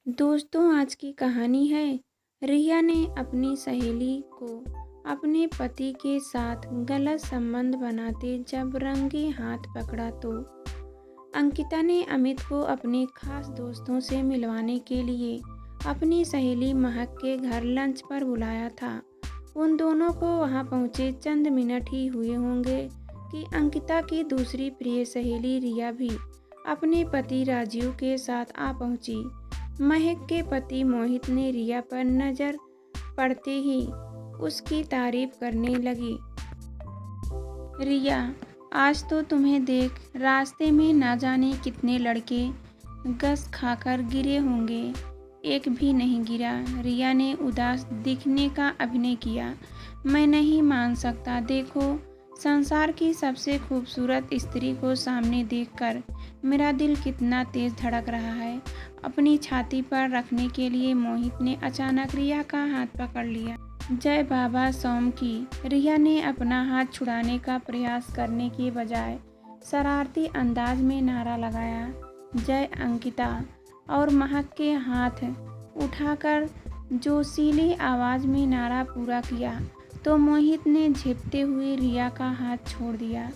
दोस्तों, आज की कहानी है। रिया ने अपनी सहेली को अपने पति के साथ गलत संबंध बनाते जब रंगे हाथ पकड़ा तो अंकिता ने अमित को अपने खास दोस्तों से मिलवाने के लिए अपनी सहेली महक के घर लंच पर बुलाया था। उन दोनों को वहां पहुंचे चंद मिनट ही हुए होंगे कि अंकिता की दूसरी प्रिय सहेली रिया भी अपने पति राजीव के साथ आ पहुंची। महक के पति मोहित ने रिया पर नजर पड़ते ही उसकी तारीफ करने लगी। रिया, आज तो तुम्हें देख रास्ते में ना जाने कितने लड़के गस खाकर गिरे होंगे, एक भी नहीं गिरा। रिया ने उदास दिखने का अभिनय किया। मैं नहीं मान सकता। देखो, संसार की सबसे खूबसूरत स्त्री को सामने देखकर मेरा दिल कितना तेज धड़क रहा है। अपनी छाती पर रखने के लिए मोहित ने अचानक रिया का हाथ पकड़ लिया। जय बाबा सोम की। रिया ने अपना हाथ छुड़ाने का प्रयास करने के बजाय शरारती अंदाज में नारा लगाया, जय अंकिता, और महक के हाथ उठाकर जोशीली आवाज में नारा पूरा किया तो मोहित ने झेपते हुए रिया का हाथ छोड़ दिया।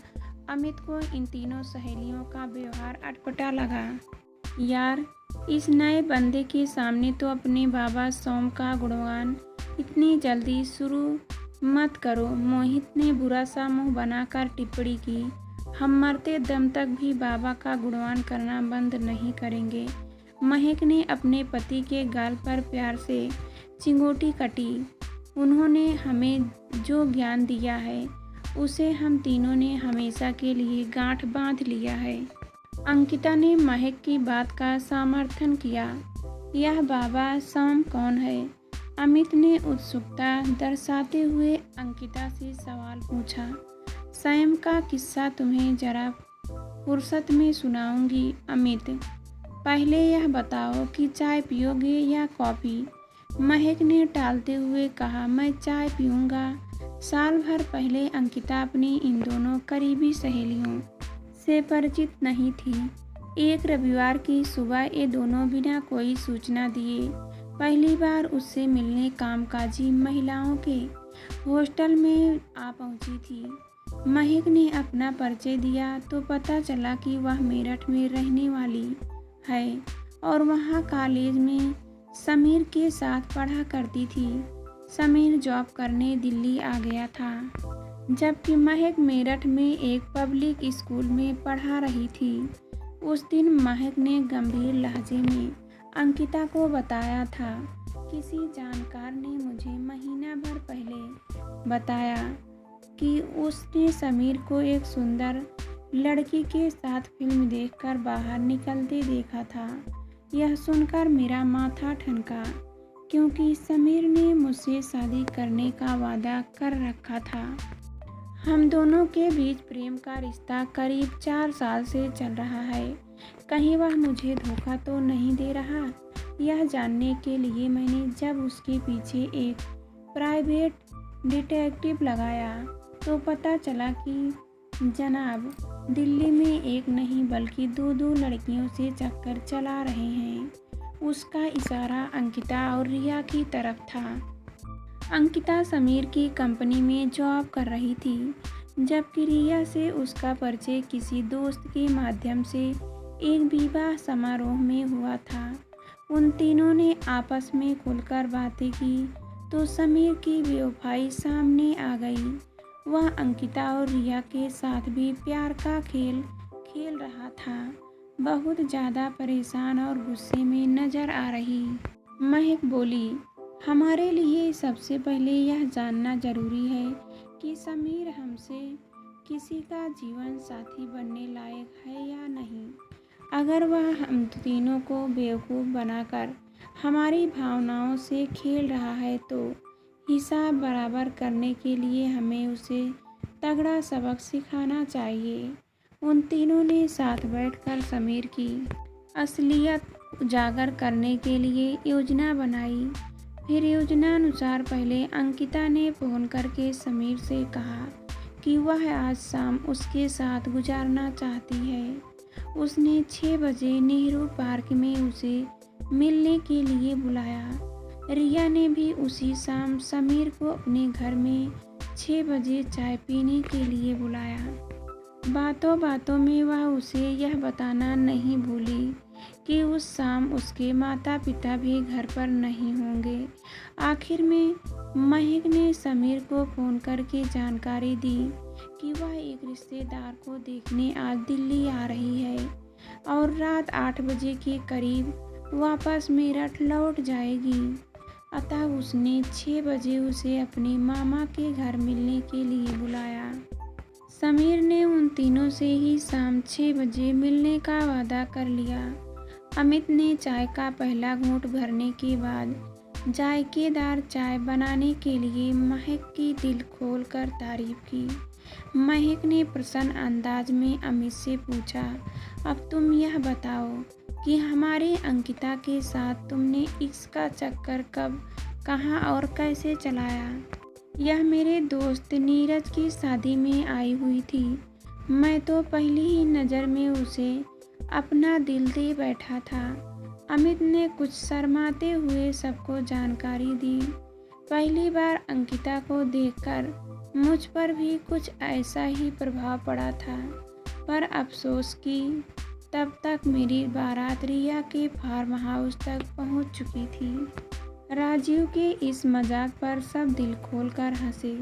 अमित को इन तीनों सहेलियों का व्यवहार अटपटा लगा। यार, इस नए बंदे के सामने तो अपने बाबा सोम का गुणगान इतनी जल्दी शुरू मत करो। मोहित ने बुरा सा मुंह बनाकर टिप्पणी की। हम मरते दम तक भी बाबा का गुणगान करना बंद नहीं करेंगे। महक ने अपने पति के गाल पर प्यार से चिंगोटी कटी। उन्होंने हमें जो ज्ञान दिया है उसे हम तीनों ने हमेशा के लिए गांठ बांध लिया है। अंकिता ने महक की बात का समर्थन किया। यह बाबा सोम कौन है? अमित ने उत्सुकता दर्शाते हुए अंकिता से सवाल पूछा। स्वयं का किस्सा तुम्हें जरा फुर्सत में सुनाऊंगी अमित। पहले यह बताओ कि चाय पियोगे या कॉफ़ी? महक ने टालते हुए कहा, मैं चाय पीऊँगा। साल भर पहले अंकिता अपनी इन दोनों करीबी सहेलियों से परिचित नहीं थी। एक रविवार की सुबह ये दोनों बिना कोई सूचना दिए पहली बार उससे मिलने कामकाजी महिलाओं के हॉस्टल में आ पहुंची थी। महक ने अपना परिचय दिया तो पता चला कि वह मेरठ में रहने वाली है और वहाँ कॉलेज में समीर के साथ पढ़ा करती थी। समीर जॉब करने दिल्ली आ गया था, जबकि महक मेरठ में एक पब्लिक स्कूल में पढ़ा रही थी। उस दिन महक ने गंभीर लहजे में अंकिता को बताया था, किसी जानकार ने मुझे महीना भर पहले बताया कि उसने समीर को एक सुंदर लड़की के साथ फिल्म देखकर बाहर निकलते देखा था। यह सुनकर मेरा माथा ठनका, क्योंकि समीर ने मुझसे शादी करने का वादा कर रखा था। हम दोनों के बीच प्रेम का रिश्ता करीब 4 साल से चल रहा है। कहीं वह मुझे धोखा तो नहीं दे रहा? यह जानने के लिए मैंने जब उसके पीछे एक प्राइवेट डिटेक्टिव लगाया तो पता चला कि जनाब दिल्ली में एक नहीं बल्कि 2 लड़कियों से चक्कर चला रहे हैं। उसका इशारा अंकिता और रिया की तरफ था। अंकिता समीर की कंपनी में जॉब कर रही थी, जबकि रिया से उसका परिचय किसी दोस्त के माध्यम से एक विवाह समारोह में हुआ था। उन तीनों ने आपस में खुलकर बातें की तो समीर की बेवफाई सामने आ गई। वह अंकिता और रिया के साथ भी प्यार का खेल खेल रहा था। बहुत ज़्यादा परेशान और गुस्से में नजर आ रही महक बोली, हमारे लिए सबसे पहले यह जानना जरूरी है कि समीर हमसे किसी का जीवन साथी बनने लायक है या नहीं। अगर वह हम तीनों को बेवकूफ़ बनाकर हमारी भावनाओं से खेल रहा है तो हिसाब बराबर करने के लिए हमें उसे तगड़ा सबक सिखाना चाहिए। उन तीनों ने साथ बैठकर समीर की असलियत उजागर करने के लिए योजना बनाई। फिर योजनानुसार पहले अंकिता ने फ़ोन करके समीर से कहा कि वह आज शाम उसके साथ गुजारना चाहती है। उसने 6 बजे नेहरू पार्क में उसे मिलने के लिए बुलाया। रिया ने भी उसी शाम समीर को अपने घर में 6 बजे चाय पीने के लिए बुलाया। बातों बातों में वह उसे यह बताना नहीं भूली कि उस शाम उसके माता पिता भी घर पर नहीं होंगे। आखिर में महक ने समीर को फ़ोन करके जानकारी दी कि वह एक रिश्तेदार को देखने आज दिल्ली आ रही है और रात 8 बजे के करीब वापस मेरठ लौट जाएगी। अतः उसने 6 बजे उसे अपने मामा के घर मिलने के लिए बुलाया। समीर ने उन तीनों से ही शाम 6 बजे मिलने का वादा कर लिया। अमित ने चाय का पहला घूंट भरने के बाद जायकेदार चाय बनाने के लिए महक की दिल खोल कर तारीफ की। महक ने प्रसन्न अंदाज में अमित से पूछा, अब तुम यह बताओ कि हमारे अंकिता के साथ तुमने इश्क का चक्कर कब, कहाँ और कैसे चलाया? यह मेरे दोस्त नीरज की शादी में आई हुई थी। मैं तो पहली ही नज़र में उसे अपना दिल दे बैठा था। अमित ने कुछ शर्माते हुए सबको जानकारी दी। पहली बार अंकिता को देखकर मुझ पर भी कुछ ऐसा ही प्रभाव पड़ा था, पर अफसोस कि तब तक मेरी बारात रिया के फार्म हाउस तक पहुंच चुकी थी। राजीव के इस मजाक पर सब दिल खोलकर हंसे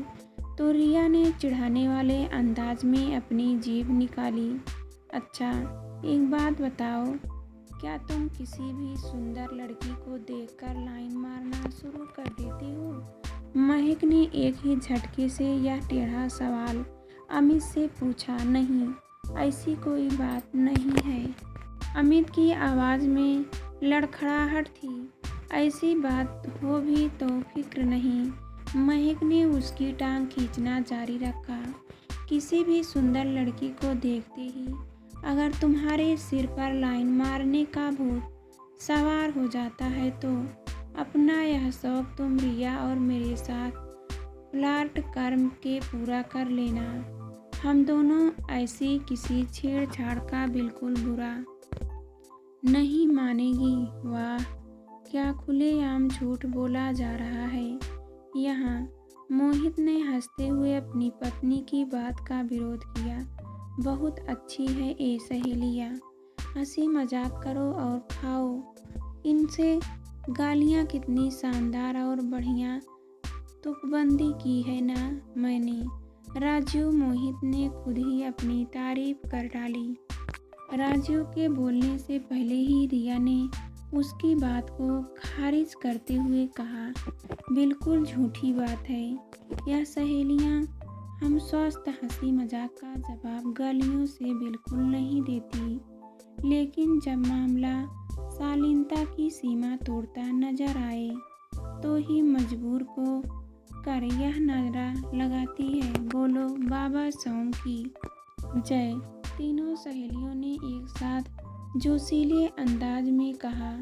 तो रिया ने चिढ़ाने वाले अंदाज में अपनी जीभ निकाली। अच्छा, एक बात बताओ, क्या तुम किसी भी सुंदर लड़की को देखकर लाइन मारना शुरू कर देते हो? महक ने एक ही झटके से यह टेढ़ा सवाल अमित से पूछा। नहीं, ऐसी कोई बात नहीं है। अमित की आवाज़ में लड़खड़ाहट थी। ऐसी बात हो भी तो फिक्र नहीं। महक ने उसकी टांग खींचना जारी रखा। किसी भी सुंदर लड़की को देखते ही अगर तुम्हारे सिर पर लाइन मारने का भूत सवार हो जाता है तो अपना यह शौक तुम रिया और मेरे साथ फ्लर्ट कर्म के पूरा कर लेना। हम दोनों ऐसी किसी छेड़छाड़ का बिल्कुल बुरा नहीं मानेगी। वाह, क्या खुलेआम झूठ बोला जा रहा है यहाँ। मोहित ने हंसते हुए अपनी पत्नी की बात का विरोध किया। बहुत अच्छी है ये सहेलियाँ, हंसी मजाक करो और खाओ। इनसे गालियाँ कितनी शानदार और बढ़िया तुकबंदी की है ना मैंने। राजीव मोहित ने खुद ही अपनी तारीफ कर डाली। राजीव के बोलने से पहले ही रिया ने उसकी बात को खारिज करते हुए कहा, बिल्कुल झूठी बात है। यह सहेलियाँ हम स्वस्थ हंसी मजाक का जवाब गालियों से बिल्कुल नहीं देती, लेकिन जब मामला शालीनता की सीमा तोड़ता नजर आए तो ही मजबूर को कर यह नारा लगाती है, बोलो बाबा सौम की जय। तीनों सहेलियों ने एक साथ जोशीले अंदाज में कहा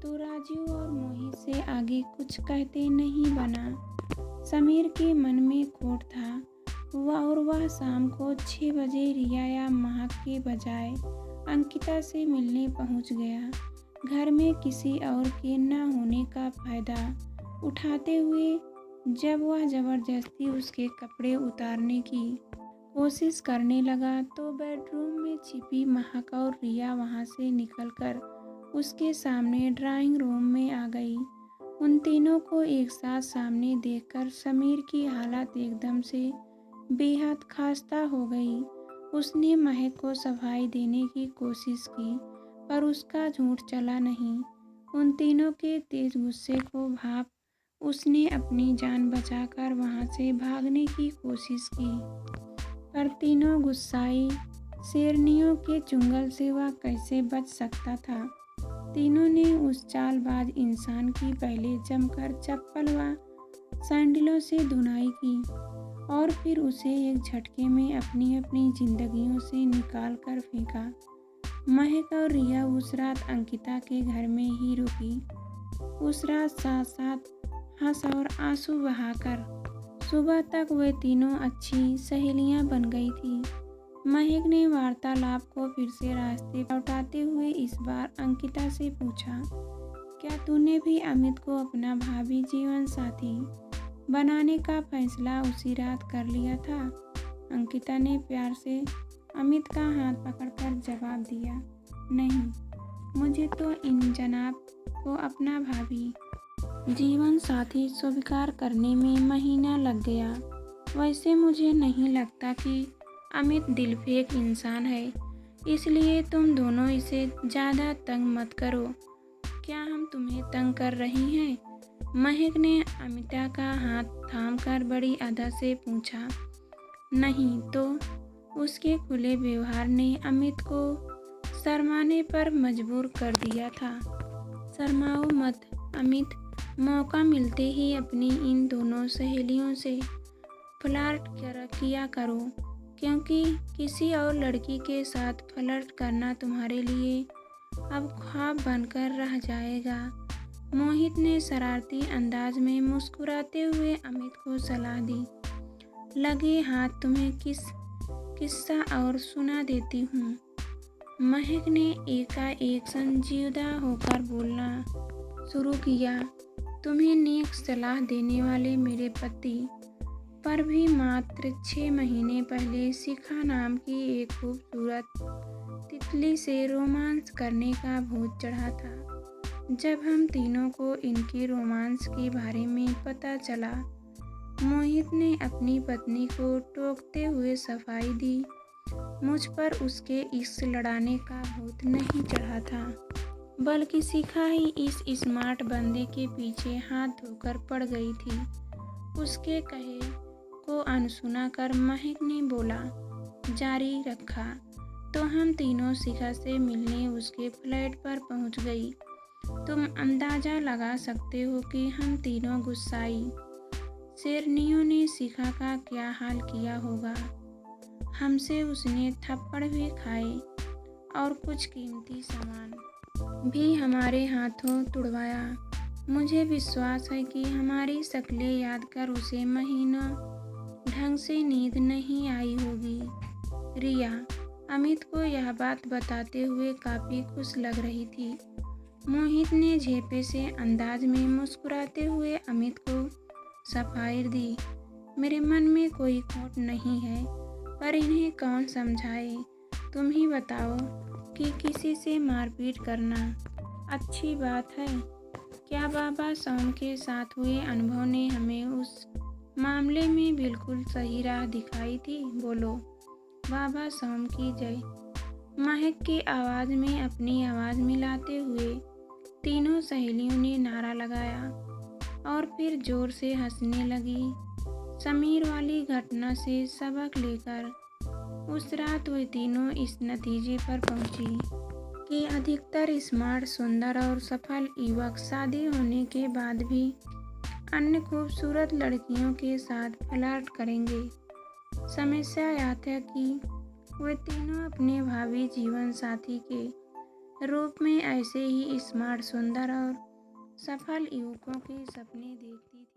तो राजीव और मोहित से आगे कुछ कहते नहीं बना। समीर के मन में खोट था और वह शाम को 6 बजे रिया या महक के बजाय अंकिता से मिलने पहुंच गया। घर में किसी और के न होने का फायदा उठाते हुए जब वह जबरदस्ती उसके कपड़े उतारने की कोशिश करने लगा तो बेडरूम में छिपी महक और रिया वहां से निकलकर उसके सामने ड्राइंग रूम में आ गई। उन तीनों को एक साथ सामने देखकर समीर की हालत एकदम से बेहद खस्ता हो गई। उसने महक को सफाई देने की कोशिश की पर उसका झूठ चला नहीं। उन तीनों के तेज गुस्से को भाप उसने अपनी जान बचाकर वहां से भागने की कोशिश की, पर तीनों गुस्साई शेरनियों के चुंगल से वह कैसे बच सकता था। तीनों ने उस चालबाज इंसान की पहले जमकर चप्पल व सैंडलों से धुनाई की और फिर उसे एक झटके में अपनी अपनी जिंदगियों से निकाल कर फेंका। महक और रिया उस रात अंकिता के घर में ही रुकी। उस रात साथ साथ हंस और आंसू बहाकर सुबह तक वे तीनों अच्छी सहेलियां बन गई थी। महक ने वार्तालाप को फिर से रास्ते पर लौटाते हुए इस बार अंकिता से पूछा, क्या तूने भी अमित को अपना भावी जीवन साथी बनाने का फैसला उसी रात कर लिया था? अंकिता ने प्यार से अमित का हाथ पकड़कर जवाब दिया। नहीं, मुझे तो इन जनाब को अपना भावी जीवन साथी स्वीकार करने में महीना लग गया। वैसे मुझे नहीं लगता कि अमित दिलफेक इंसान है, इसलिए तुम दोनों इसे ज़्यादा तंग मत करो। क्या हम तुम्हें तंग कर रही हैं? महक ने अमिता का हाथ थामकर बड़ी अदा से पूछा। नहीं तो। उसके खुले व्यवहार ने अमित को शर्माने पर मजबूर कर दिया था। शर्माओ मत अमित, मौका मिलते ही अपनी इन दोनों सहेलियों से फ्लर्ट किया करो, क्योंकि किसी और लड़की के साथ फ्लर्ट करना तुम्हारे लिए अब ख्वाब बनकर रह जाएगा। मोहित ने शरारती अंदाज में मुस्कुराते हुए अमित को सलाह दी। लगे हाथ तुम्हें किस्सा और सुना देती हूँ। महक ने एकाएक संजीदा होकर बोलना शुरू किया। तुम्हें नेक सलाह देने वाले मेरे पति पर भी मात्र 6 महीने पहले शिखा नाम की एक खूबसूरत तितली से रोमांस करने का भूत चढ़ा था। जब हम तीनों को इनकी रोमांस के बारे में पता चला, मोहित ने अपनी पत्नी को टोकते हुए सफाई दी। मुझ पर उसके इश्क लड़ाने का भूत नहीं चढ़ा था, बल्कि शिखा ही इस स्मार्ट बंदे के पीछे हाथ धोकर पड़ गई थी। उसके कहे को अनसुना कर महक ने बोला जारी रखा तो हम तीनों शिखा से मिलने उसके फ्लैट पर पहुंच गई। तुम अंदाजा लगा सकते हो कि हम तीनों गुस्साई शेरनियों ने शिखा का क्या हाल किया होगा। हमसे उसने थप्पड़ भी खाए और कुछ कीमती सामान भी हमारे हाथों तुड़वाया। मुझे विश्वास है कि हमारी शक्लें याद कर उसे महीनों ढंग से नींद नहीं आई होगी। रिया अमित को यह बात बताते हुए काफ़ी खुश लग रही थी। मोहित ने झेपे से अंदाज में मुस्कुराते हुए अमित को सफाई दी। मेरे मन में कोई खोट नहीं है, पर इन्हें कौन समझाए। तुम ही बताओ कि किसी से मारपीट करना अच्छी बात है क्या? बाबा सोम के साथ हुए अनुभव ने हमें उस मामले में बिल्कुल सही राह दिखाई थी। बोलो बाबा सोम की जय। महक की आवाज़ में अपनी आवाज़ मिलाते हुए तीनों सहेलियों ने नारा लगाया और फिर जोर से हंसने लगी। समीर वाली घटना से सबक लेकर उस रात वे तीनों इस नतीजे पर पहुंची कि अधिकतर स्मार्ट, सुंदर और सफल युवक शादी होने के बाद भी अन्य खूबसूरत लड़कियों के साथ फ्लर्ट करेंगे। समस्या यह था कि वे तीनों अपने भावी जीवन साथी के रूप में ऐसे ही स्मार्ट, सुंदर और सफल युवकों के सपने देखती थी।